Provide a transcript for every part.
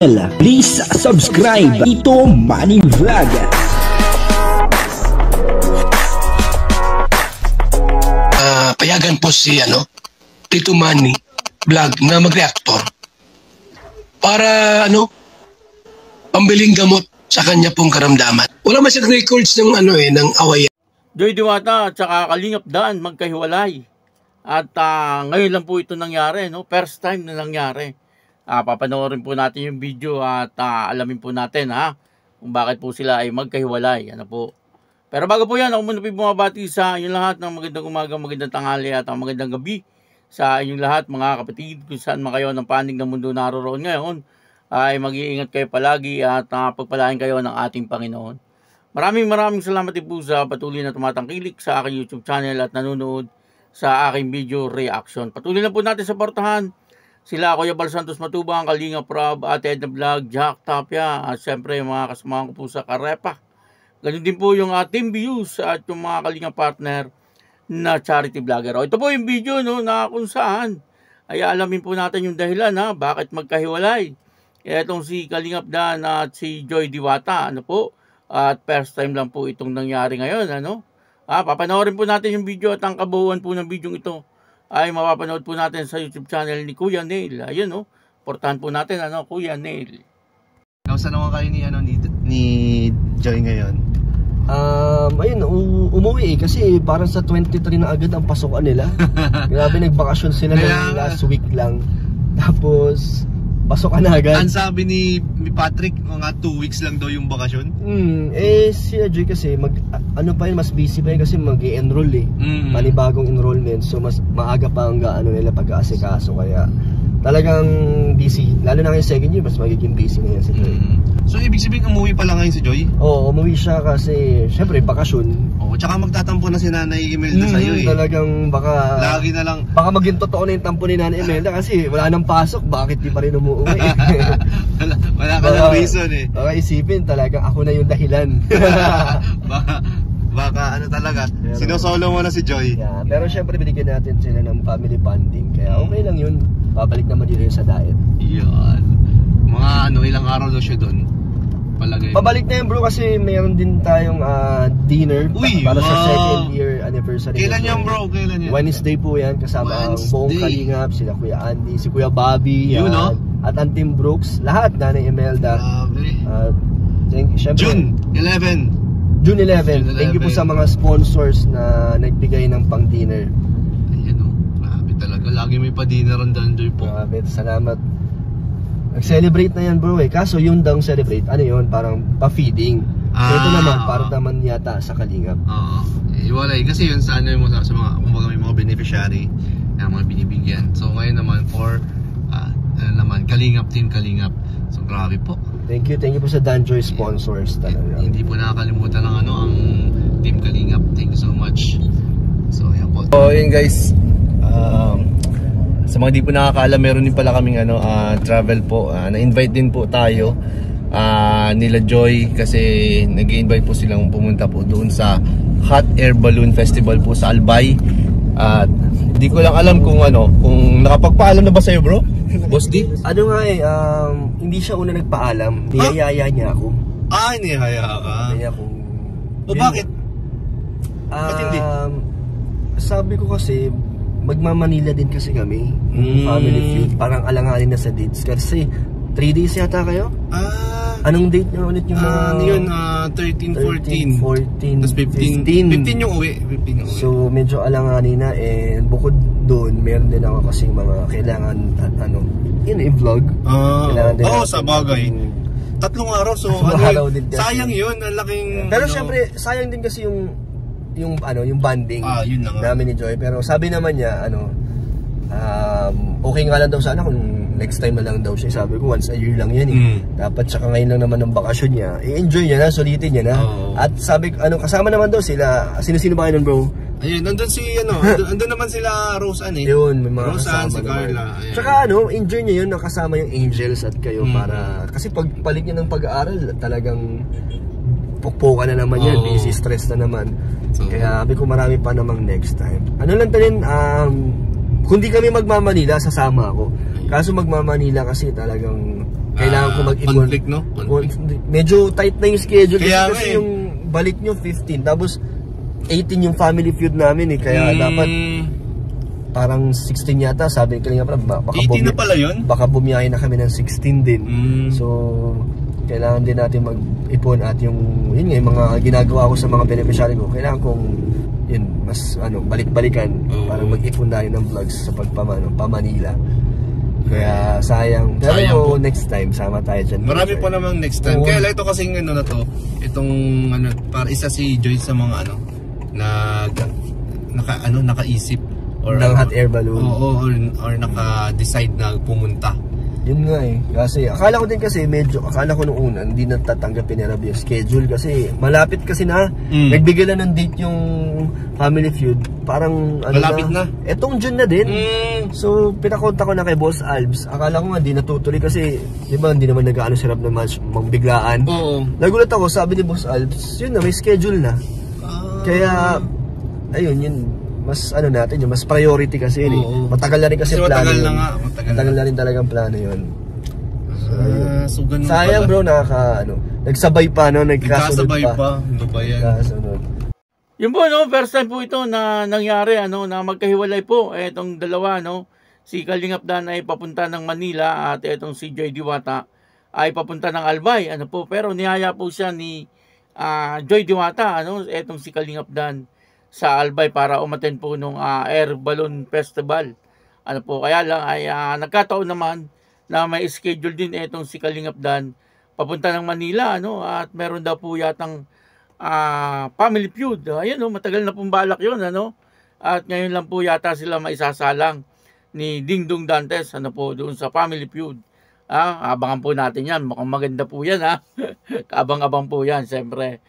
Please subscribe Tito Manny Vlog. Payagan po si Tito Manny Vlog na mag-reactor para pambiling gamot sa kanya pong karamdaman. Wala man siyang records ng ng awayan. Joy Diwata at saka Kalingap Dan magkahiwalay. At ngayon lang po ito nangyari, no? First time na nangyari. Papanoorin po natin yung video at alamin po natin kung bakit po sila ay magkahiwalay. Pero bago po yan, ako muna po bumabati sa inyong lahat ng magandang umaga, magandang tanghali at magandang gabi sa inyong lahat mga kapatid. Kung saan man kayo ng panig ng mundo naroroon ngayon, ay mag-iingat kayo palagi at pagpalain kayo ng ating Panginoon. Maraming salamat din po sa patuloy na tumatangkilik sa aking YouTube channel at nanonood sa aking video reaction. Patuloy na po natin supportahan sila Kuya Bal Santos Matubang, Kalingap Rob, Ate Edna Vlog, Jack Tapia, at syempre mga kasamahan ko po sa Karepa. Ganun din po yung Team Views at yung mga Kalingap partner na charity vlogger. Ito po yung video na kung saan ay alamin po natin yung dahilan bakit magkahiwalay. Itong si Kalingap Dan at si Joy Diwata, at first time lang po itong nangyari ngayon, papanoorin po natin yung video at ang kabuuan po ng video ito ay mapapanood po natin sa YouTube channel ni Kuya Neil. Ayun, portahan po natin, Kuya Neil. Nausan naman kayo ni Joy ngayon? Ayun, umuwi kasi parang sa 23 na agad ang pasukan nila. Grabe, nagbakasyon sila ng last week lang. Tapos pasok na agad. Ang sabi ni Patrick, mga 2 weeks lang daw yung bakasyon. Si Joy kasi mas busy pa yun kasi mag-i-enroll panibagong enrollment. So mas maaga pa ang nila pag-aasikaso, kaya talagang busy. Lalo na ngayon second year, mas magiging busy ngayon si Joy. So ibig sabihin umuwi pala ngayon si Joy? Oo, umuwi siya kasi syempre bakasyon. Oo, tsaka magtatampo na si Nanay Imelda sa'yo Talagang baka lagi na lang. Baka maging totoo na yung tampo ni Nanay Imelda kasi wala nang pasok, bakit di pa rin umuwi? wala ka ng reason Baka isipin talagang ako na yung dahilan. baka talaga, sinosolo mo na si Joy. Yeah, pero syempre binigyan natin sila ng family bonding, kaya okay lang yun. Babalik naman dito sa diet. Yun. Mga ilang araw daw siya doon? Pabalik na yun bro kasi mayroon din tayong dinner para sa second year anniversary. Kailan yan bro? Kailan yan? Wednesday po yan, kasama ang buong Kalingap, sila Kuya Andy, si Kuya Bobby, at ang Team Brooks, lahat, Nanay Imelda. June 11. Thank you po sa mga sponsors na nagbigay ng pang dinner. Ayan grabe talaga, lagi may pa-dinneran doon Joy po. Grabe, salamat. Nag-celebrate na yan bro kaso yun daw celebrate, parang pa-feeding. Ito naman, para naman yata sa Kalingap. Iwalay, kasi yun sa mo sa mga, kumbaga may mga beneficiary na mga binibigyan. So ngayon naman for Kalingap, Team Kalingap. So grabe po. Thank you po sa Danjoy sponsors talaga. Hindi po nakakalimutan ng ang Team Kalingap. Thank you so much. So ayan po. So yun guys, sa mga di po nakakaalam, meron din pala kaming travel po. Na-invite din po tayo nila Joy kasi nag-invite po silang pumunta po doon sa Hot Air Balloon Festival po sa Albay. At di ko lang alam kung nakapagpaalam na ba sa'yo bro? Boss D? Hindi siya una nagpaalam. Niyayaya niya ako. Niyayaya ka? Bakit? Ba't hindi? Sabi ko kasi magmamanila din kasi kami, family feud, parang alanganin na sa dates kasi 3 days yata kayo? Anong date nyo ulit yung mga? 13, 14 tapos 15 yung uwi. So medyo alanganin na, and bukod doon meron din ako kasing mga kailangan i-vlog. Sa bagay 3 araw, so sayang yun, ang laking pero syempre sayang din kasi yung bonding yun namin ni Joy. Pero sabi naman niya okay nga lang daw sana kung next time na lang daw siya. Sabi ko once a year lang yan dapat saka ngayon lang naman ng bakasyon niya, i-enjoy niya na, sulitin niya na. At sabi kasama naman daw sila, sino ba kayo nun bro? Ayun, nandun si nandun naman sila Roseanne yun, may mga Roseanne, si Carla. Tsaka enjoy niya yun, nakasama yung Angels at kayo para kasi pagpalit niya ng pag-aaral talagang pukpukan na naman yan, busy, stress na naman. Kaya sabi ko marami pa namang next time. Lang talin, kung di kami magmamanila, sasama ako. Kaso magmamanila kasi talagang kailangan ko mag-ipon. Conflict, no? Medyo tight na yung schedule. Kaya kasi yung balik nyo 15, tapos 18 yung family feud namin eh. Kaya dapat parang 16 yata, sabi ko nga baka 18 na pala yun? Baka bumiyahe na kami ng 16 din. So, kailangan din natin mag-ipon at yung mga ginagawa ko sa mga beneficiary ko, kailangan kong yun, mas balik-balikan para mag-ipon tayo ng vlogs sa pa-Manila. Kaya sayang. Pero next time, sama tayo dyan. Marami pa namang next time. Kaya ito kasing na to, itong para isa si Joyce sa mga nakaisip or ng hot air balloon. Or naka-decide na pumunta. Yun nga eh. Kasi akala ko nung una hindi natatanggapin ni Rab yung schedule kasi malapit kasi na. Nagbigay lang ng date yung family feud. Parang malapit na. Etong June na din. So pinakonta ko na kay Boss Albs. Akala ko nga hindi natutuloy kasi di ba hindi naman nag-aano si Rab na magbiglaan. Nagulat ako, sabi ni Boss Albs, yun na may schedule na. Kaya ayun yun. Mas natin yung mas priority kasi yun. Matagal na rin kasi plano yun. Matagal na rin talagang plano yun. So, sayang bro, nagsabay pa, nagkasunod pa. Ano ba yan? Yun po, first time po ito na nangyari, na magkahiwalay po. Etong dalawa, si Kalingap Dan ay papunta ng Manila at etong si Joy Diwata ay papunta ng Albay. Pero niyaya po siya ni Joy Diwata, etong si Kalingap Dan sa Albay para umattend po nung Air Balloon Festival. Kaya lang ay nagkataon naman na may schedule din itong si Kalingap Dan papunta ng Manila, at meron daw po yatang family feud. Ayun, matagal na pong balak yun, at ngayon lang po yata sila maisasalang ni Dingdong Dantes, doon sa family feud. Abangan po natin yan, mukhang maganda po yan, kaabang-abang po yan, siyempre.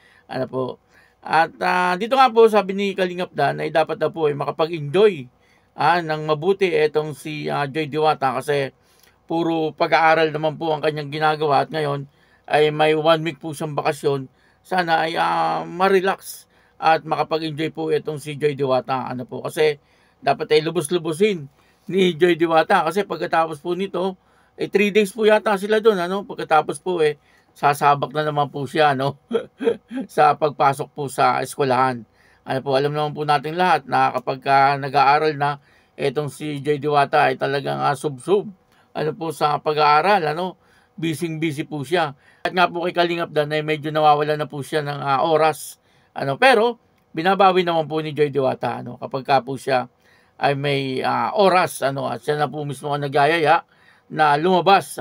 At dito nga po sabi ni Kalingap Dan ay dapat na po ay makapag-enjoy ng mabuti etong si Joy Diwata kasi puro pag-aaral naman po ang kanyang ginagawa at ngayon ay may 1 week po siyang bakasyon. Sana ay ma-relax at makapag-enjoy po etong si Joy Diwata. Kasi dapat ay lubos-lubusin ni Joy Diwata kasi pagkatapos po nito ay 3 days po yata sila doon. Pagkatapos po sasabak na naman po siya sa pagpasok po sa eskwelahan. Alam naman po natin lahat na kapag nag-aaral na etong si Joy Diwata ay talagang sub-sub sa pag-aaral, busy po siya. At nga po kay Kalingap Dan ay medyo nawawala na po siya ng oras. Pero binabawi naman po ni Joy Diwata kapag po siya ay may oras at siya na po mismo ang nagyayaya na lumabas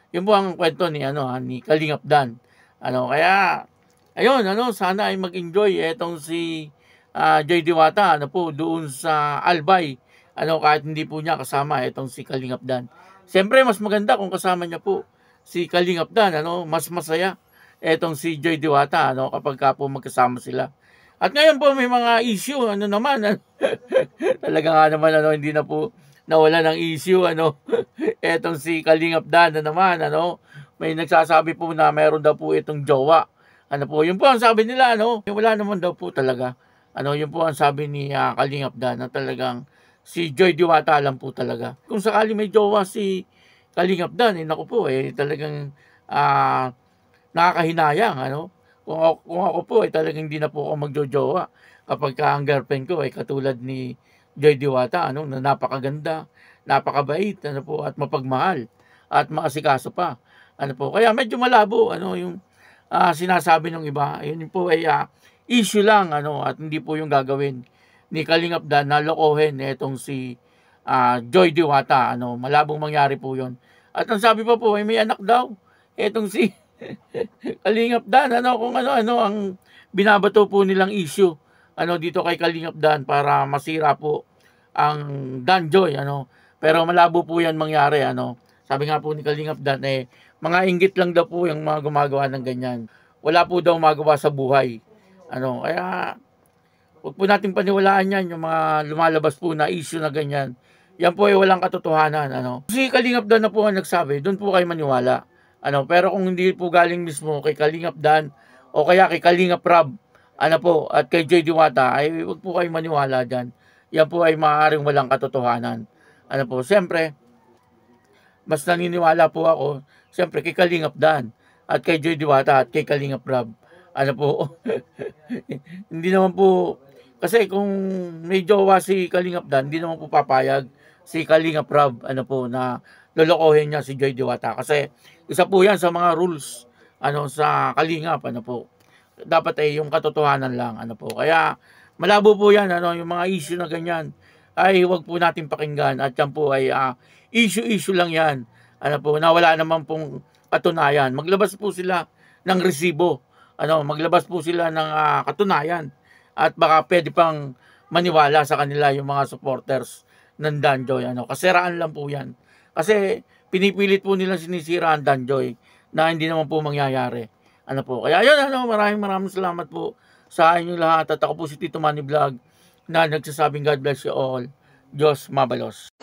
Yun po ang kwento ni Kalingap Dan. Kaya ayun, sana ay mag-enjoy etong si Joy Diwata doon sa Albay. Kahit hindi po niya kasama etong si Kalingap Dan. Siyempre mas maganda kung kasama niya po si Kalingap Dan, mas masaya etong si Joy Diwata kapag po magkasama sila. At ngayon po may mga issue naman talaga nga naman hindi na po nawala ng issue etong si Kalingap Dan naman may nagsasabi po na meron daw po itong jowa. Yun po ang sabi nila wala naman daw po talaga. Yun po ang sabi ni Kalingap Dan na talagang si Joy Diwata lang po talaga. Kung sakali may jowa si Kalingap Dan naku po talagang nakakahinayang kung ako po talagang hindi na po ako magjojowa kapag ang girlfriend ko ay katulad ni Joy Diwata na napakaganda, napakabait at mapagmahal at maasikaso pa. Kaya medyo malabo yung sinasabi ng iba. Yun po ay issue lang at hindi po yung gagawin ni Kalingap Dan na lokohin itong si Joy Diwata. Malabong mangyari po yun. At ang sabi pa po ay may anak daw itong si Kalingap Dan kung ang binabato po nilang issue dito kay Kalingap Dan para masira po ang Dan Joy pero malabo po yan mangyari sabi nga po ni Kalingap Dan mga inggit lang daw po yung mga gumagawa ng ganyan, wala po daw magawa sa buhay kaya huwag po natin paniwalaan yan yung mga lumalabas po na issue na ganyan. Yan po ay walang katotohanan si Kalingap Dan na po ang nagsabi, doon po kayo maniwala pero kung hindi po galing mismo kay Kalingap Dan o kaya kay Kalingap Rab at kay Joy Diwata ay huwag po kayo maniwala dyan. Yan po ay maaaring walang katotohanan. Siyempre, mas naniniwala po ako, siyempre kay Kalingap Dan, at kay Joy Diwata, at kay Kalingap Rob. Ano po, hindi naman po, kasi kung may jowa si Kalingap Dan, hindi naman po papayag si Kalingap Rob, ano po, na lolokohin niya si Joy Diwata. Kasi isa po yan sa mga rules, ano, sa Kalingap, ano po. Dapat ay yung katotohanan lang, ano po. Kaya malabo po yan, ano, yung mga issue na ganyan, ay huwag po natin pakinggan, at yan po ay issue lang yan, ano po, na wala naman pong katunayan. Maglabas po sila ng resibo, ano, maglabas po sila ng katunayan, at baka pwede pang maniwala sa kanila yung mga supporters ng Danjoy, ano, kasiraan lang po yan. Kasi pinipilit po nilang sinisira ang Danjoy na hindi naman po mangyayari, ano po. Kaya yun, ano, maraming salamat po sa inyong lahat, at ako po si Tito Manny Vlog, na nagsasabing God bless you all. Diyos mabalos.